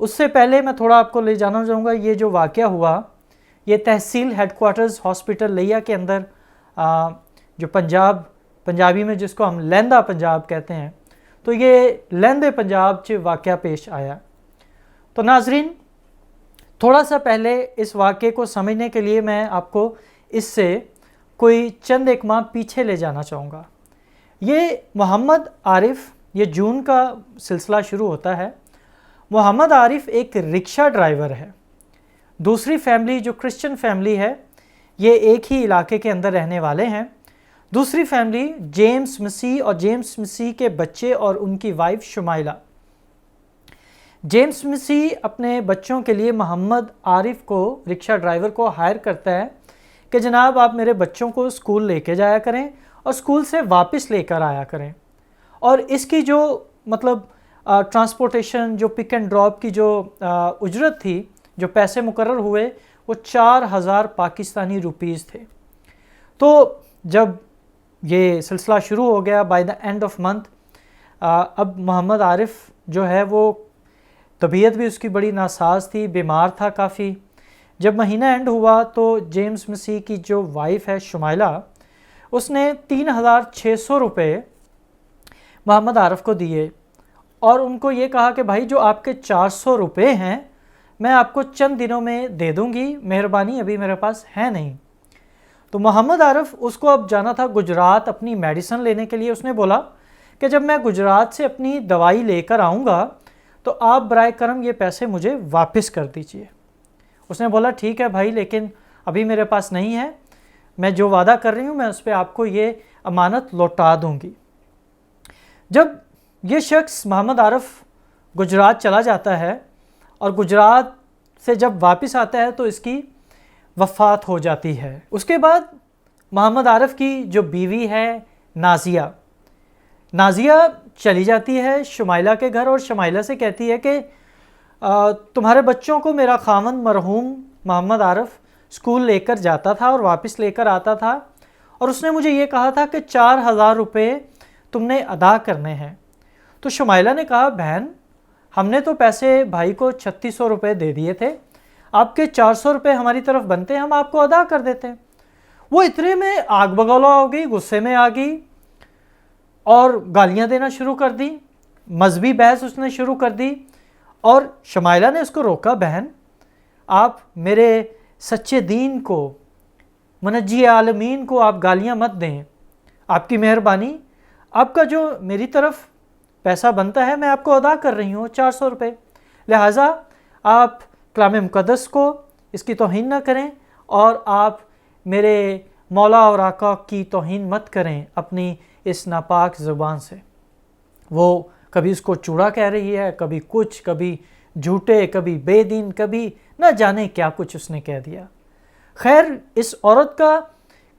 اس سے پہلے میں تھوڑا آپ کو لے جانا چاہوں گا. یہ جو واقعہ ہوا یہ تحصیل ہیڈ کوارٹرز ہاسپٹل لیا کے اندر جو پنجابی میں جس کو ہم لہندہ پنجاب کہتے ہیں, تو یہ لہندے پنجاب چ واقعہ پیش آیا. تو ناظرین تھوڑا سا پہلے اس واقعے کو سمجھنے کے لیے میں آپ کو اس سے کوئی چند ایک ماہ پیچھے لے جانا چاہوں گا. یہ محمد عارف, یہ جون کا سلسلہ شروع ہوتا ہے. محمد عارف ایک رکشہ ڈرائیور ہے. دوسری فیملی جو کرسچن فیملی ہے یہ ایک ہی علاقے کے اندر رہنے والے ہیں. دوسری فیملی جیمز مسیح اور جیمز مسیح کے بچے اور ان کی وائف شمائلہ. جیمز مسیح اپنے بچوں کے لیے محمد عارف کو رکشہ ڈرائیور کو ہائر کرتا ہے کہ جناب آپ میرے بچوں کو اسکول لے کے جایا کریں اور اسکول سے واپس لے کر آیا کریں. اور اس کی جو مطلب ٹرانسپورٹیشن جو پک اینڈ ڈراپ کی جو اجرت تھی, جو پیسے مقرر ہوئے وہ 4000 پاکستانی روپیز تھے. تو جب یہ سلسلہ شروع ہو گیا by the and of month, اب محمد عارف جو ہے وہ طبیعت بھی اس کی بڑی ناساز تھی, بیمار تھا کافی. جب مہینہ اینڈ ہوا تو جیمز مسیح کی جو وائف ہے شمائلہ, اس نے 3600 روپے محمد عارف کو دیے اور ان کو یہ کہا کہ بھائی جو آپ کے 400 روپے ہیں میں آپ کو چند دنوں میں دے دوں گی, مہربانی ابھی میرے پاس ہے نہیں. تو محمد عارف اس کو اب جانا تھا گجرات اپنی میڈیسن لینے کے لیے. اس نے بولا کہ جب میں گجرات سے اپنی دوائی لے کر آؤں گا تو آپ برائے کرم یہ پیسے مجھے واپس کر دیجئے. اس نے بولا ٹھیک ہے بھائی, لیکن ابھی میرے پاس نہیں ہے, میں جو وعدہ کر رہی ہوں میں اس پہ آپ کو یہ امانت لوٹا دوں گی. جب یہ شخص محمد عارف گجرات چلا جاتا ہے اور گجرات سے جب واپس آتا ہے تو اس کی وفات ہو جاتی ہے. اس کے بعد محمد عارف کی جو بیوی ہے نازیہ چلی جاتی ہے شمائلہ کے گھر اور شمائلہ سے کہتی ہے کہ تمہارے بچوں کو میرا خاوند مرحوم محمد عارف اسکول لے کر جاتا تھا اور واپس لے کر آتا تھا, اور اس نے مجھے یہ کہا تھا کہ 4000 روپے تم نے ادا کرنے ہیں. تو شمائلہ نے کہا بہن ہم نے تو پیسے بھائی کو 3600 روپے دے دیے تھے, آپ کے 400 روپے ہماری طرف بنتے ہیں, ہم آپ کو ادا کر دیتے ہیں. وہ اتنے میں آگ بگولا ہو گئی, غصے میں آ گئی اور گالیاں دینا شروع کر دی, مذہبی بحث اس نے شروع کر دی. اور شمائلہ نے اس کو روکا, بہن آپ میرے سچے دین کو, منجی عالمین کو آپ گالیاں مت دیں, آپ کی مہربانی, آپ کا جو میری طرف پیسہ بنتا ہے میں آپ کو ادا کر رہی ہوں 400 روپے, لہٰذا آپ کلام مقدس کو اس کی توہین نہ کریں اور آپ میرے مولا اور آقا کی توہین مت کریں اپنی اس ناپاک زبان سے. وہ کبھی اس کو چوڑا کہہ رہی ہے, کبھی کچھ, کبھی جھوٹے, کبھی بے دین, کبھی نہ جانے کیا کچھ اس نے کہہ دیا. خیر اس عورت کا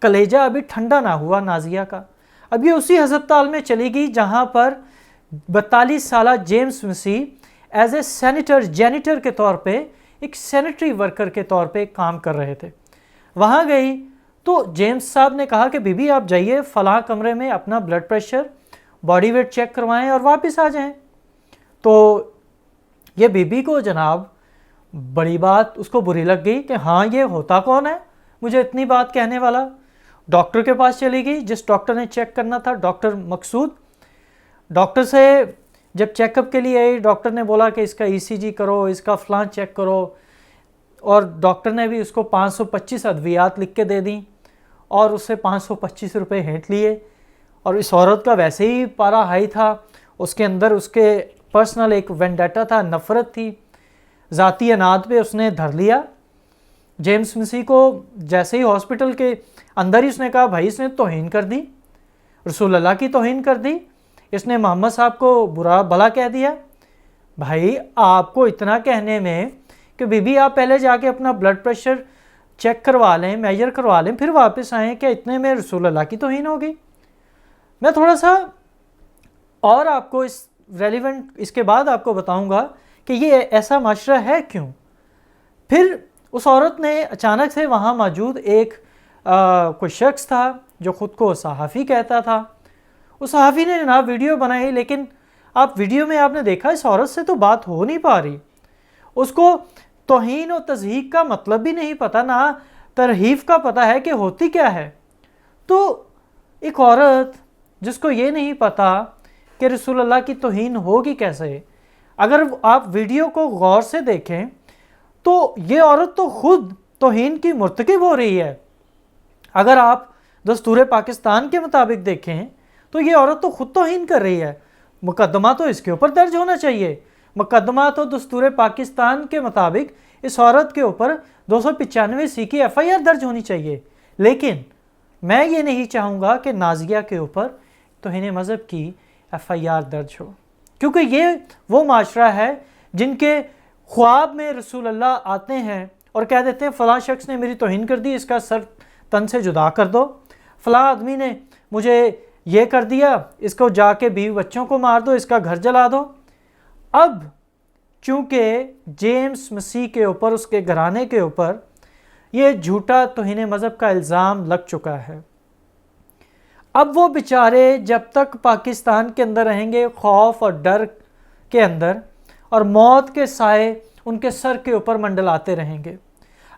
کلیجہ ابھی ٹھنڈا نہ ہوا نازیہ کا. اب یہ اسی ہسپتال میں چلی گئی جہاں پر 42 سالہ جیمز مسیح ایز اے جینیٹر کے طور پہ, ایک سینیٹری ورکر کے طور پہ کام کر رہے تھے. وہاں گئی تو جیمز صاحب نے کہا کہ بی بی آپ جائیے فلاں کمرے میں اپنا blood pressure, body weight check کروائیں اور واپس آ جائیں. تو یہ بی بی کو جناب بڑی بات اس کو بری لگ گئی کہ ہاں یہ ہوتا کون ہے مجھے اتنی بات کہنے والا. ڈاکٹر کے پاس چلی گئی, جس ڈاکٹر نے چیک کرنا تھا, ڈاکٹر مقصود. ڈاکٹر سے جب چیک اپ کے لیے آئی, ڈاکٹر نے بولا کہ اس کا ای سی جی کرو, اس کا فلاں چیک کرو, اور ڈاکٹر نے بھی اس کو 525 ادویات لکھ کے دے دیں اور اس سے 525 روپے ہینٹ لیے. اور اس عورت کا ویسے ہی پارا ہائی تھا, اس کے اندر اس کے پرسنل ایک وینڈیٹا تھا, نفرت تھی, ذاتی اناد پہ اس نے دھر لیا. جیمز مسیح کو جیسے ہی ہاسپٹل کے اندر ہی اس نے کہا بھائی اس نے توہین کر دی, رسول اللہ کی توہین کر دی, اس نے محمد صاحب کو برا بھلا کہہ دیا. بھائی آپ کو اتنا کہنے میں کہ بی بی آپ پہلے جا کے اپنا بلڈ پریشر چیک کروا لیں, میجر کروا لیں, پھر واپس آئیں, کہ اتنے میں رسول اللہ کی توہین ہو گئی. میں تھوڑا سا اور آپ کو اس ریلیونٹ اس کے بعد آپ کو بتاؤں گا کہ یہ ایسا معاشرہ ہے کیوں. پھر اس عورت نے اچانک سے وہاں موجود ایک کوئی شخص تھا جو خود کو صحافی کہتا تھا, اس صحافی نے جناب ویڈیو بنائی, لیکن آپ ویڈیو میں آپ نے دیکھا اس عورت سے تو بات ہو نہیں پا رہی. اس کو توہین و تضحیق کا مطلب بھی نہیں پتہ، نہ ترہیف کا پتہ ہے کہ ہوتی کیا ہے۔ تو ایک عورت جس کو یہ نہیں پتہ کہ رسول اللہ کی توہین ہوگی کیسے، اگر آپ ویڈیو کو غور سے دیکھیں تو یہ عورت تو خود توہین کی مرتکب ہو رہی ہے۔ اگر آپ دستور پاکستان کے مطابق دیکھیں تو یہ عورت تو خود توہین کر رہی ہے، مقدمہ تو اس کے اوپر درج ہونا چاہیے۔ مقدمہ تو دستور پاکستان کے مطابق اس عورت کے اوپر 295 کی FIR درج ہونی چاہیے، لیکن میں یہ نہیں چاہوں گا کہ نازیہ کے اوپر توہین مذہب کی FIR درج ہو، کیونکہ یہ وہ معاشرہ ہے جن کے خواب میں رسول اللہ آتے ہیں اور کہہ دیتے ہیں فلاں شخص نے میری توہین کر دی، اس کا سر تن سے جدا کر دو، فلاں آدمی نے مجھے یہ کر دیا، اس کو جا کے بیوی بچوں کو مار دو، اس کا گھر جلا دو۔ اب چونکہ جیمس مسیح کے اوپر، اس کے گھرانے کے اوپر یہ جھوٹا توہین مذہب کا الزام لگ چکا ہے، اب وہ بیچارے جب تک پاکستان کے اندر رہیں گے خوف اور ڈر کے اندر، اور موت کے سائے ان کے سر کے اوپر منڈلاتے رہیں گے۔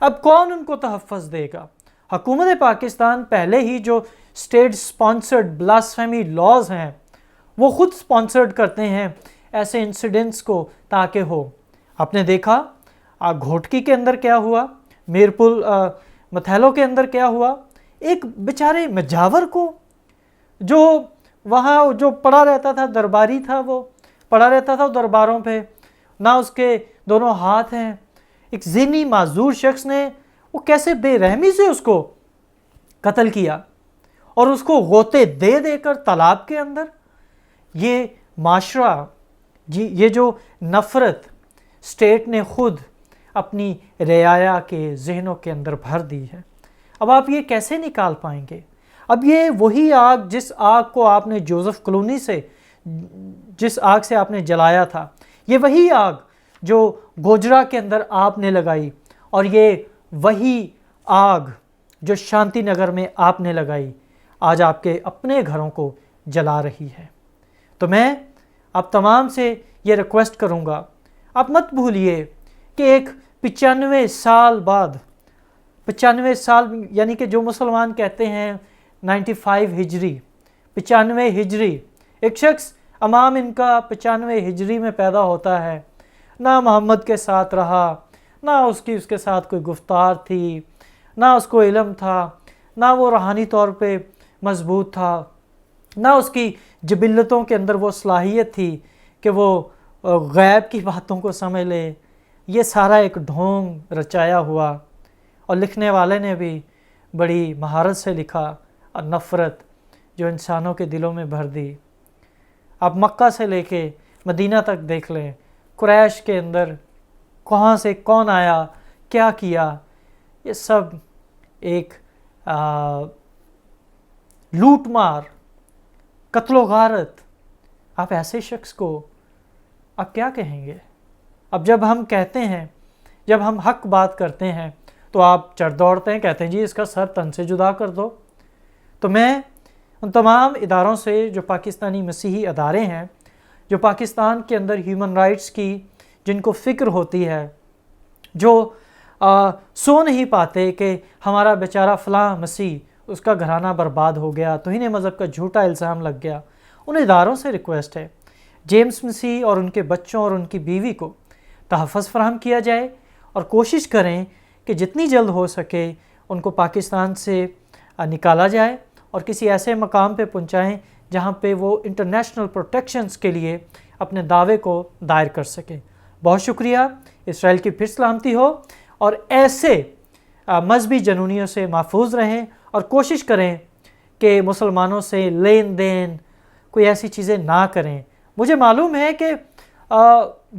اب کون ان کو تحفظ دے گا؟ حکومت پاکستان پہلے ہی جو اسٹیٹ سپانسرڈ بلاسفیمی لاز ہیں وہ خود سپانسرڈ کرتے ہیں ایسے انسیڈنٹس کو تاکہ ہو۔ آپ نے دیکھا گھوٹکی کے اندر کیا ہوا، میرپل متھیلو کے اندر کیا ہوا، ایک بیچارے مجاور کو جو وہاں جو پڑا رہتا تھا، درباری تھا، وہ پڑا رہتا تھا درباروں پہ، نہ اس کے دونوں ہاتھ ہیں، ایک ذہنی معذور شخص نے وہ کیسے بے رحمی سے اس کو قتل کیا اور اس کو غوطے دے دے کر تالاب کے اندر۔ یہ معاشرہ، یہ جو نفرت اسٹیٹ نے خود اپنی رعایا کے ذہنوں کے اندر بھر دی ہے، اب آپ یہ کیسے نکال پائیں گے؟ اب یہ وہی آگ، جس آگ کو آپ نے جوزف کلونی سے، جس آگ سے آپ نے جلایا تھا، یہ وہی آگ جو گوجرا کے اندر آپ نے لگائی، اور یہ وہی آگ جو شانتی نگر میں آپ نے لگائی آج آپ کے اپنے گھروں کو جلا رہی ہے۔ تو میں آپ تمام سے یہ ریکویسٹ کروں گا، آپ مت بھولیے کہ ایک 95 سال بعد، 95 سال یعنی کہ جو مسلمان کہتے ہیں 95 ہجری، 95 ہجری، ایک شخص امام ان کا 95 ہجری میں پیدا ہوتا ہے، نہ محمد کے ساتھ رہا، نہ اس کے ساتھ کوئی گفتار تھی، نہ اس کو علم تھا، نہ وہ روحانی طور پہ مضبوط تھا، نہ اس کی جبلتوں کے اندر وہ صلاحیت تھی کہ وہ غیب کی باتوں کو سمجھ لے۔ یہ سارا ایک ڈھونگ رچایا ہوا، اور لکھنے والے نے بھی بڑی مہارت سے لکھا، اور نفرت جو انسانوں کے دلوں میں بھر دی۔ آپ مکہ سے لے کے مدینہ تک دیکھ لیں، قریش کے اندر کہاں سے کون آیا، کیا کیا، یہ سب ایک لوٹ مار، قتل و غارت۔ آپ ایسے شخص کو آپ کیا کہیں گے؟ اب جب ہم کہتے ہیں، جب ہم حق بات کرتے ہیں تو آپ چڑھ دوڑتے ہیں، کہتے ہیں جی اس کا سر تن سے جدا کر دو۔ تو میں ان تمام اداروں سے، جو پاکستانی مسیحی ادارے ہیں، جو پاکستان کے اندر ہیومن رائٹس کی جن کو فکر ہوتی ہے، جو سو نہیں پاتے کہ ہمارا بیچارہ فلاں مسیح، اس کا گھرانہ برباد ہو گیا، توہین مذہب کا جھوٹا الزام لگ گیا، ان اداروں سے ریکویسٹ ہے جیمس مسیح اور ان کے بچوں اور ان کی بیوی کو تحفظ فراہم کیا جائے، اور کوشش کریں کہ جتنی جلد ہو سکے ان کو پاکستان سے نکالا جائے اور کسی ایسے مقام پہ پہنچائیں جہاں پہ وہ انٹرنیشنل پروٹیکشنز کے لیے اپنے دعوے کو دائر کر سکیں۔ بہت شکریہ، اسرائیل کی پھر سلامتی ہو، اور ایسے مذہبی جنونیوں سے محفوظ رہیں، اور کوشش کریں کہ مسلمانوں سے لین دین کوئی ایسی چیزیں نہ کریں۔ مجھے معلوم ہے کہ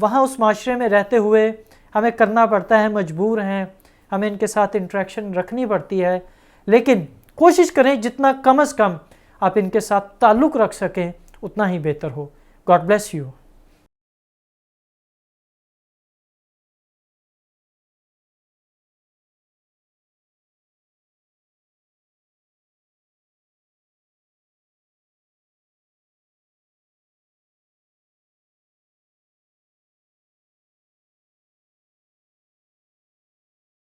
وہاں اس معاشرے میں رہتے ہوئے ہمیں کرنا پڑتا ہے، مجبور ہیں، ہمیں ان کے ساتھ انٹریکشن رکھنی پڑتی ہے، لیکن کوشش کریں جتنا کم از کم آپ ان کے ساتھ تعلق رکھ سکیں اتنا ہی بہتر ہو۔ God bless you.